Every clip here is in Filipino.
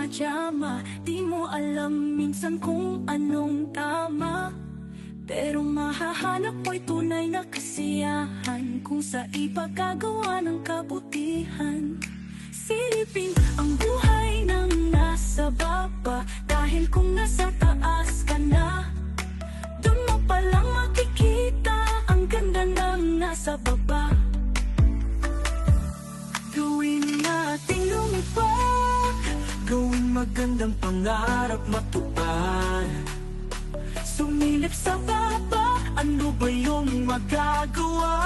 tsama-tsama. Di mo alam minsan kung anong tama, pero mahahanap mo'y tunay na kasiyahan kung sa ipagkagawa ng kabutihan. Silipin ang buhay ng nasa baba, dahil kung nasa taas ka na, doon mo palang makikita ang ganda ng nasa baba. Gawin nating lumipad, gawin magandang pangarap matupad. Sumilip sa baba, ano ba yung magagawa?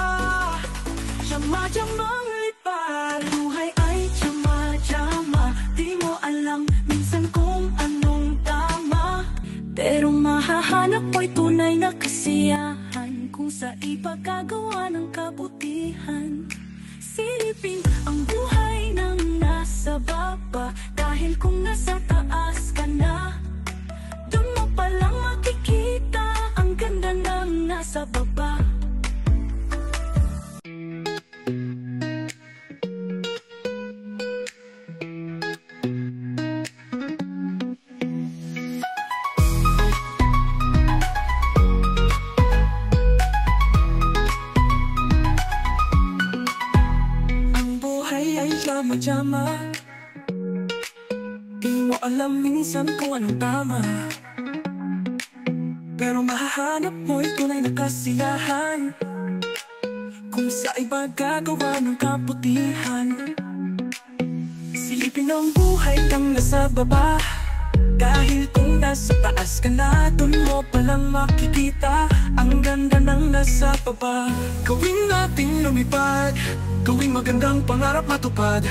Tsama-tsamang lipad, buhay ay tsama-tsama. Di mo alam minsan kung anong tama, pero mahahanap mo'y tunay na kasiyahan kung sa ipagkagawa ng kabutihan. Silipin ang buhay ng nasa baba, dahil kung nasa taas ka na, doon mo palang makikita ang ganda ng nasa baba. Tsama-tsama, di mo alam minsan kung anong tama, pero mahahanap mo'y tunay na kasiyahan kung sa iba gagawa ng kabutihan. Silipin ang buhay ng nasa baba, dahil kung nasa taas ka na, doon mo palang makikita ang ganda ng nasa baba. Gawin nating lumipad, gawing magandang pangarap matupad.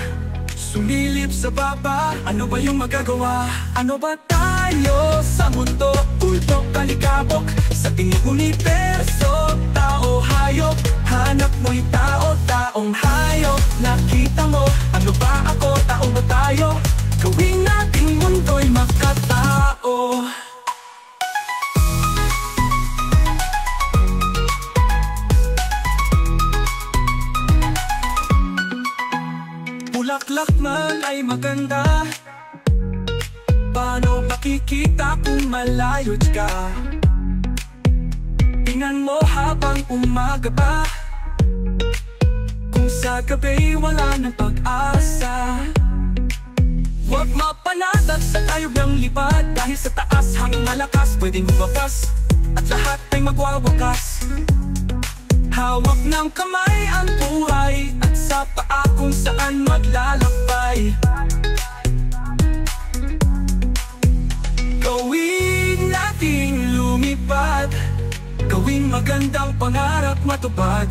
Sumilip sa baba, ano ba yung magagawa? Ano ba tayo sa mundo? Ultok, kalikabok, sa tinging universo. Tao, hayop, hanap mo'y tao, taong hayop. Nakita mo, ano ba ako? Tao ba tayo? Gawin nating mundo'y makatao. Bulaklak man ay maganda, paano makikita kung malayo ka? Tingnan mo habang umaga pa, kung sa gabi wala ng pag-asa. Huwag mapanatat sa tayog ng lipad, dahil sa taas hanggang malakas pwedeng lumabas, at lahat ay magwawakas. Hawak ng kamay ang buhay, at sa paa kung saan maglalakbay. Gawin nating lumipad, gawing magandang pangarap matupad.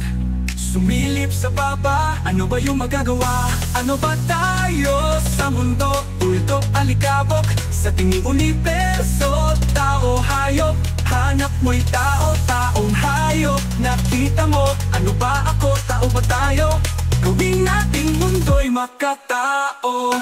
Sumilip sa baba, ano ba yung magagawa? Ano ba tayo sa mundo? Ultok, alikabok, sa tinging universo. Tao, hayop, hanap mo'y tao, taong hayop. Nakita mo, ano ba ako? Tao ba tayo? Gawin nating mundo'y makatao.